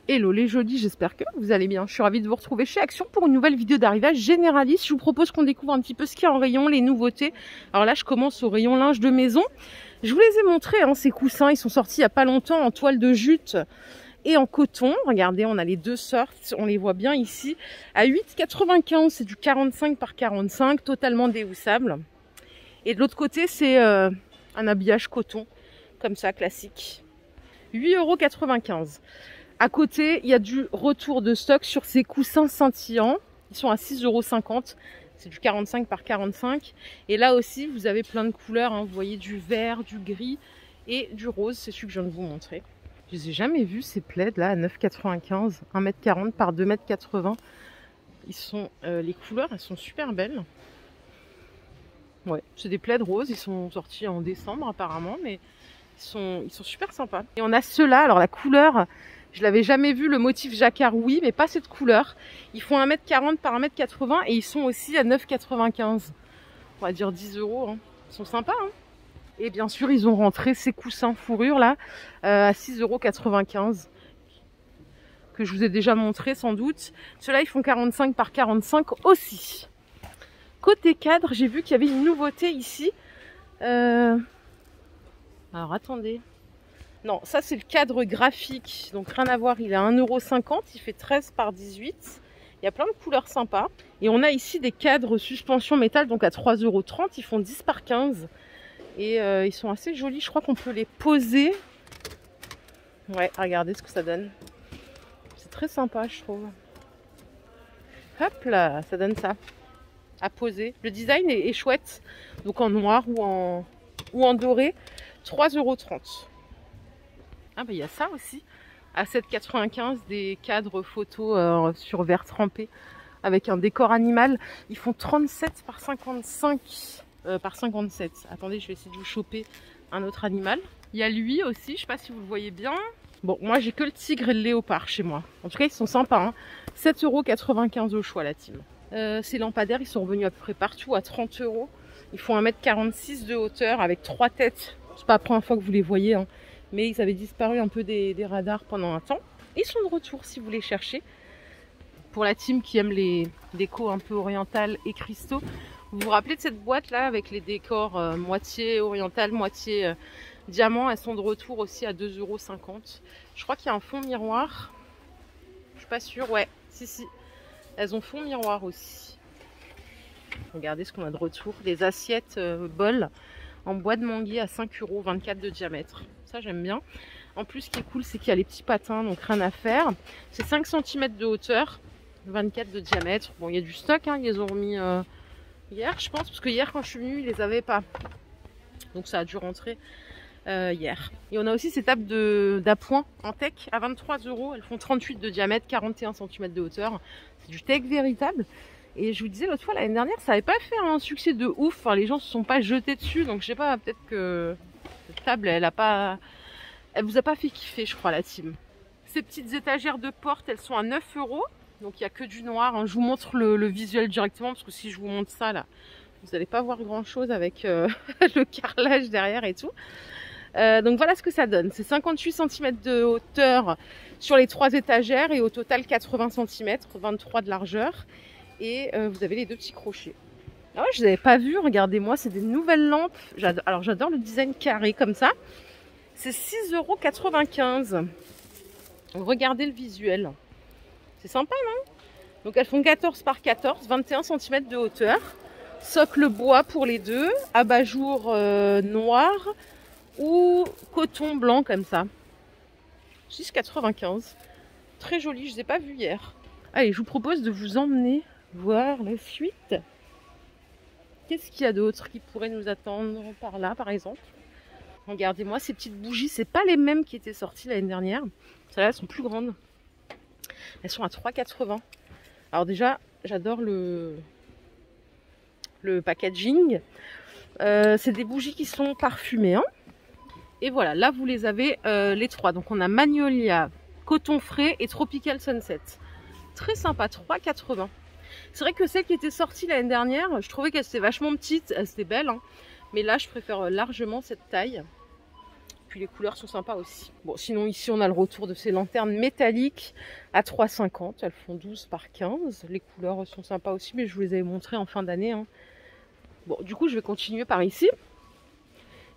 Hello les jolis, j'espère que vous allez bien. Je suis ravie de vous retrouver chez Action pour une nouvelle vidéo d'arrivage généraliste. Je vous propose qu'on découvre un petit peu ce qu'il y a en rayon, les nouveautés. Alors là, je commence au rayon linge de maison. Je vous les ai montrés, hein, ces coussins. Ils sont sortis il n'y a pas longtemps en toile de jute et en coton. Regardez, on a les deux sortes. On les voit bien ici. À 8,95, c'est du 45 par 45, totalement déhoussable. Et de l'autre côté, c'est un habillage coton, comme ça, classique. 8,95 €. À côté, il y a du retour de stock sur ces coussins scintillants. Ils sont à 6,50 €. C'est du 45 par 45. Et là aussi, vous avez plein de couleurs, hein. Vous voyez du vert, du gris et du rose. C'est celui que je viens de vous montrer. Je les ai jamais vus, ces plaids là, à 9,95 €. 1,40 m par 2,80 m. Ils sont, les couleurs, elles sont super belles. Ouais, c'est des plaids roses. Ils sont sortis en décembre apparemment, mais ils sont super sympas. Et on a ceux-là. Alors la couleur... Je l'avais jamais vu, le motif jacquard, oui, mais pas cette couleur. Ils font 1,40 m par 1,80 m et ils sont aussi à 9,95 €. On va dire 10 €. Hein. Ils sont sympas. Hein. Et bien sûr, ils ont rentré ces coussins fourrure là à 6,95 €. Que je vous ai déjà montré sans doute. Ceux-là, ils font 45 par 45 aussi. Côté cadre, j'ai vu qu'il y avait une nouveauté ici. Alors attendez. Non, ça c'est le cadre graphique, donc rien à voir, il est à 1,50 €, il fait 13 par 18. Il y a plein de couleurs sympas. Et on a ici des cadres suspension métal, donc à 3,30 €, ils font 10 par 15. Et ils sont assez jolis, je crois qu'on peut les poser. Ouais, regardez ce que ça donne. C'est très sympa, je trouve. Hop là, ça donne ça, à poser. Le design est chouette, donc en noir ou en doré, 3,30 €. Ah bah il y a ça aussi, à 7,95 €, des cadres photos sur verre trempé avec un décor animal. Ils font 37 par 55 par 57. Attendez, je vais essayer de vous choper un autre animal. Il y a lui aussi, je sais pas si vous le voyez bien. Bon, moi j'ai que le tigre et le léopard chez moi. En tout cas, ils sont sympas. Hein. 7,95 € au choix la team. Ces lampadaires, ils sont revenus à peu près partout à 30 €. Ils font 1,46 m de hauteur avec 3 têtes. C'est pas la première fois que vous les voyez. Hein. Mais ils avaient disparu un peu des radars pendant un temps. Ils sont de retour si vous les cherchez. Pour la team qui aime les décos un peu orientales et cristaux. Vous vous rappelez de cette boîte là avec les décors moitié oriental, moitié diamant. Elles sont de retour aussi à 2,50 €. Je crois qu'il y a un fond miroir. Je suis pas sûre. Ouais, si. Elles ont fond miroir aussi. Regardez ce qu'on a de retour. Les assiettes bol en bois de manguier à 5 €, 24 de diamètre. Ça j'aime bien. En plus ce qui est cool c'est qu'il y a les petits patins, donc rien à faire. C'est 5 cm de hauteur, 24 de diamètre. Bon il y a du stock, hein. Ils les ont remis hier je pense, parce que hier quand je suis venue ils les avaient pas. Donc ça a dû rentrer hier. Et on a aussi ces tables d'appoint en teck à 23 €. Elles font 38 de diamètre, 41 cm de hauteur. C'est du teck véritable. Et je vous disais l'autre fois, l'année dernière, ça n'avait pas fait un succès de ouf. Enfin, les gens se sont pas jetés dessus. Donc, je sais pas, peut-être que cette table, elle vous a pas fait kiffer, je crois, la team. Ces petites étagères de porte, elles sont à 9 €. Donc, il n'y a que du noir. Hein. Je vous montre le visuel directement. Parce que si je vous montre ça, là, vous n'allez pas voir grand-chose avec le carrelage derrière et tout. Donc, voilà ce que ça donne. C'est 58 cm de hauteur sur les 3 étagères. Et au total, 80 cm, 23 de largeur. Et vous avez les deux petits crochets. Ah ouais, je les avais pas vus, regardez-moi, c'est des nouvelles lampes. Alors j'adore le design carré comme ça. C'est 6,95 €. Regardez le visuel. C'est sympa, non? Donc elles font 14 par 14, 21 cm de hauteur. Socle bois pour les deux. Abat-jour noir ou coton blanc comme ça. 6,95 €. Très joli, je ne les ai pas vus hier. Allez, je vous propose de vous emmener voir la suite. Qu'est-ce qu'il y a d'autre qui pourrait nous attendre par là, par exemple? Regardez-moi ces petites bougies, c'est pas les mêmes qui étaient sorties l'année dernière. Celles-là, elles sont plus grandes. Elles sont à 3,80 €. Alors déjà, j'adore le packaging. C'est des bougies qui sont parfumées. Hein. Et voilà, là vous les avez les trois. Donc on a Magnolia, Coton Frais et Tropical Sunset. Très sympa, 3,80 €. C'est vrai que celle qui était sortie l'année dernière, je trouvais qu'elle était vachement petite, elle était belle, hein. Mais là je préfère largement cette taille. puis les couleurs sont sympas aussi. Bon, sinon ici on a le retour de ces lanternes métalliques à 3,50 €. Elles font 12 par 15. Les couleurs sont sympas aussi, mais je vous les avais montrées en fin d'année, hein. Bon, du coup je vais continuer par ici.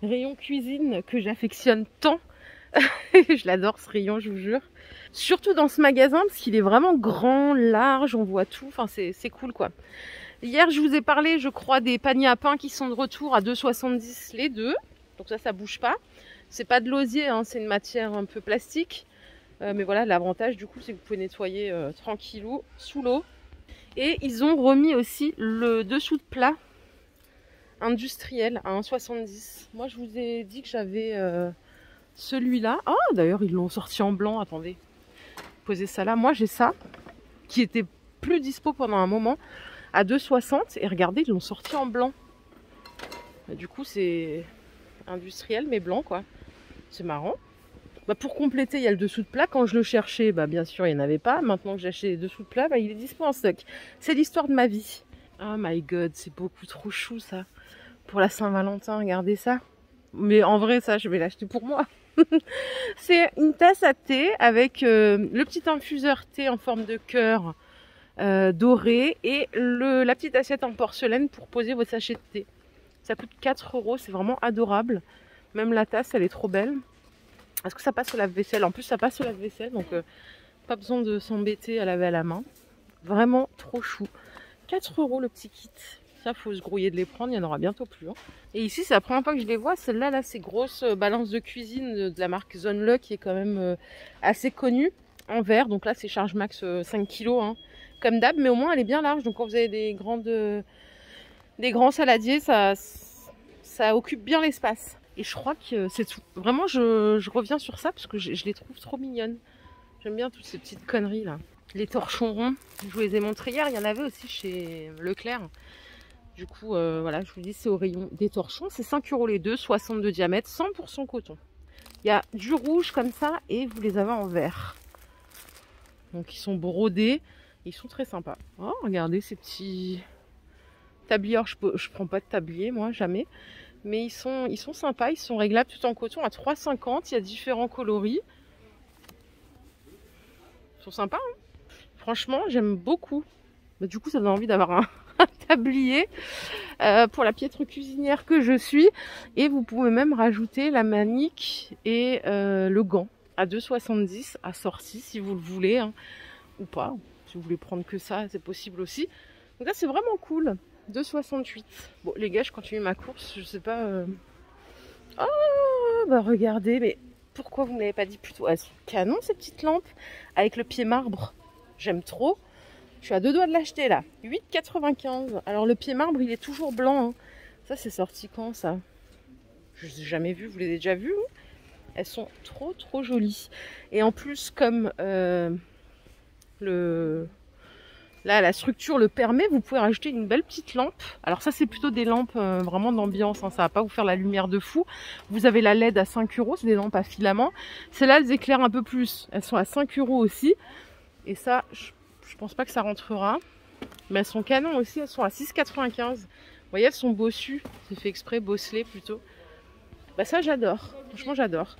Rayon cuisine que j'affectionne tant. Je l'adore ce rayon, je vous jure. Surtout dans ce magasin parce qu'il est vraiment grand, large, on voit tout. Enfin, c'est cool quoi. Hier, je vous ai parlé, je crois, des paniers à pain qui sont de retour à 2,70 les deux. Donc ça bouge pas. C'est pas de l'osier, hein, c'est une matière un peu plastique. Mais voilà, l'avantage du coup, c'est que vous pouvez nettoyer tranquillou sous l'eau. Et ils ont remis aussi le dessous de plat industriel à 1,70. Moi, je vous ai dit que j'avais celui-là. Ah, d'ailleurs, ils l'ont sorti en blanc. Attendez. Posez ça là. Moi, j'ai ça qui était plus dispo pendant un moment à 2,60. Et regardez, ils l'ont sorti en blanc. Du coup, c'est industriel, mais blanc, quoi. C'est marrant. Bah, pour compléter, il y a le dessous de plat. Quand je le cherchais, bah, bien sûr, il n'y en avait pas. Maintenant que j'ai acheté les dessous de plat, bah, il est dispo en stock. C'est l'histoire de ma vie. Oh my god, c'est beaucoup trop chou, ça. Pour la Saint-Valentin, regardez ça. Mais en vrai, ça, je vais l'acheter pour moi. C'est une tasse à thé avec le petit infuseur thé en forme de cœur doré et la petite assiette en porcelaine pour poser vos sachets de thé. Ça coûte 4 €, c'est vraiment adorable. Même la tasse, elle est trop belle. Est-ce que ça passe au lave-vaisselle? En plus, ça passe au lave-vaisselle, donc pas besoin de s'embêter à laver à la main. Vraiment trop chou. 4 € le petit kit. Ça, faut se grouiller de les prendre, il y en aura bientôt plus. Hein. Et ici, c'est la première fois que je les vois. Celle-là, là, c'est grosse balance de cuisine de la marque Zonle, qui est quand même assez connue, en verre. Donc là, c'est charge max 5 kg, hein, comme d'hab, mais au moins, elle est bien large. Donc quand vous avez des grands saladiers, ça occupe bien l'espace. Et je crois que c'est tout. Vraiment, je reviens sur ça parce que je les trouve trop mignonnes. J'aime bien toutes ces petites conneries là. Les torchons ronds, je vous les ai montrés hier. Il y en avait aussi chez Leclerc. Du coup, voilà, je vous dis, c'est au rayon des torchons. C'est 5 € les deux, 60 de diamètre, 100% coton. Il y a du rouge comme ça et vous les avez en vert. Donc, ils sont brodés. Ils sont très sympas. Oh, regardez ces petits tabliers. Alors, je prends pas de tablier, moi, jamais. Mais ils sont sympas. Ils sont réglables tout en coton à 3,50 €. Il y a différents coloris. Ils sont sympas, hein. Franchement, j'aime beaucoup. Bah, du coup, ça donne envie d'avoir un tablier pour la piètre cuisinière que je suis. Et vous pouvez même rajouter la manique et le gant à 2,70 € assorti si vous le voulez, hein, ou pas. Si vous voulez prendre que ça, c'est possible aussi. Donc là, c'est vraiment cool. 2,68 €. Bon, les gars, je continue ma course. Je sais pas. Oh, bah regardez, mais pourquoi vous ne me l'avez pas dit plus tôt? Elles sont canon ces petites lampes avec le pied marbre. J'aime trop. Je suis à deux doigts de l'acheter là. 8,95 €. Alors le pied marbre, il est toujours blanc. Hein. Ça, c'est sorti quand ça? Je ne les ai jamais vues. Vous les avez déjà vues? Elles sont trop trop jolies. Et en plus, comme la structure le permet, vous pouvez rajouter une belle petite lampe. Alors ça, c'est plutôt des lampes vraiment d'ambiance. Hein. Ça va pas vous faire la lumière de fou. Vous avez la LED à 5 €. C'est des lampes à filament. Celles-là, elles éclairent un peu plus. Elles sont à 5 € aussi. Et ça, je pense pas que ça rentrera. Mais elles sont canon aussi. Elles sont à 6,95 €. Vous voyez, elles sont bossues. C'est fait exprès, bosselées plutôt. Bah ça, j'adore. Franchement, j'adore.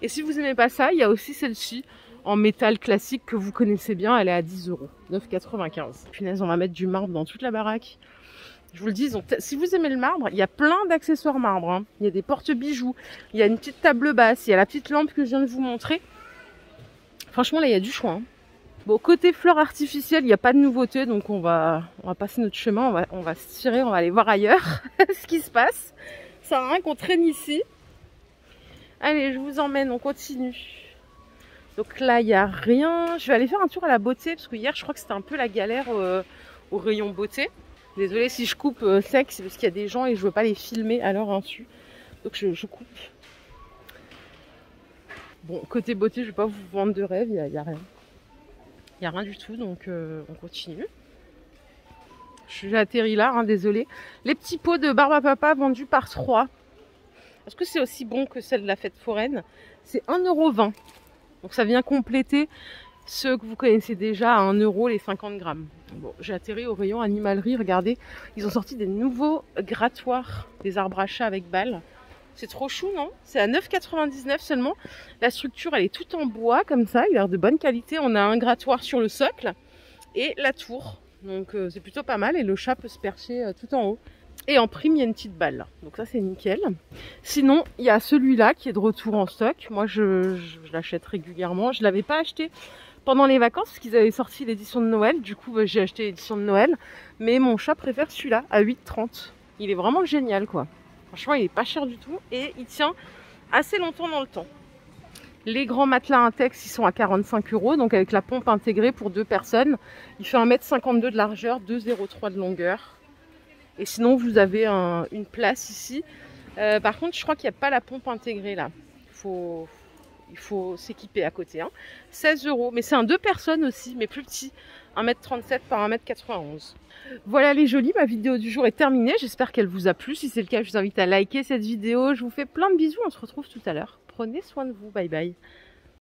Et si vous aimez pas ça, il y a aussi celle-ci en métal classique que vous connaissez bien. Elle est à 10 €. 9,95 €. Punaise, on va mettre du marbre dans toute la baraque. Je vous le dis, si vous aimez le marbre, il y a plein d'accessoires marbre. Hein. Il y a des porte-bijoux. Il y a une petite table basse. Il y a la petite lampe que je viens de vous montrer. Franchement, là, il y a du choix. Hein. Bon, côté fleurs artificielles, il n'y a pas de nouveauté, donc on va passer notre chemin, on va se tirer, on va aller voir ailleurs ce qui se passe. Ça sert à rien qu'on traîne ici. Allez, je vous emmène, on continue. Donc là, il n'y a rien. Je vais aller faire un tour à la beauté, parce que hier, je crois que c'était un peu la galère au rayon beauté. Désolée si je coupe sec, c'est parce qu'il y a des gens et je ne veux pas les filmer à leur insu. Donc je coupe. Bon, côté beauté, je ne vais pas vous vendre de rêve, il n'y a rien. Il n'y a rien du tout, donc on continue. J'ai atterri là, hein, désolé. Les petits pots de barbe à papa vendus par 3. Est-ce que c'est aussi bon que celle de la fête foraine? C'est 1,20 €. Donc ça vient compléter ceux que vous connaissez déjà à 1 € les 50 grammes. Bon, j'ai atterri au rayon animalerie. Regardez, ils ont sorti des nouveaux grattoirs, des arbres à chat avec balles. C'est trop chou, non? C'est à 9,99 seulement. La structure, elle est toute en bois, comme ça. Il a l'air de bonne qualité. On a un grattoir sur le socle et la tour. Donc, c'est plutôt pas mal. Et le chat peut se percher tout en haut. Et en prime, il y a une petite balle. Donc ça, c'est nickel. Sinon, il y a celui-là qui est de retour en stock. Moi, je l'achète régulièrement. Je ne l'avais pas acheté pendant les vacances parce qu'ils avaient sorti l'édition de Noël. Du coup, j'ai acheté l'édition de Noël. Mais mon chat préfère celui-là à 8,30. Il est vraiment génial, quoi. Franchement, il est pas cher du tout et il tient assez longtemps dans le temps. Les grands matelas Intex, ils sont à 45 €, donc avec la pompe intégrée pour 2 personnes. Il fait 1,52 m de largeur, 2,03 m de longueur. Et sinon, vous avez une place ici. Par contre, je crois qu'il n'y a pas la pompe intégrée là. Il faut s'équiper à côté. Hein. 16 €, mais c'est un 2 personnes aussi, mais plus petit. 1,37 m par 1,91 m. Voilà les jolis, ma vidéo du jour est terminée. J'espère qu'elle vous a plu. Si c'est le cas, je vous invite à liker cette vidéo. Je vous fais plein de bisous. On se retrouve tout à l'heure. Prenez soin de vous. Bye bye.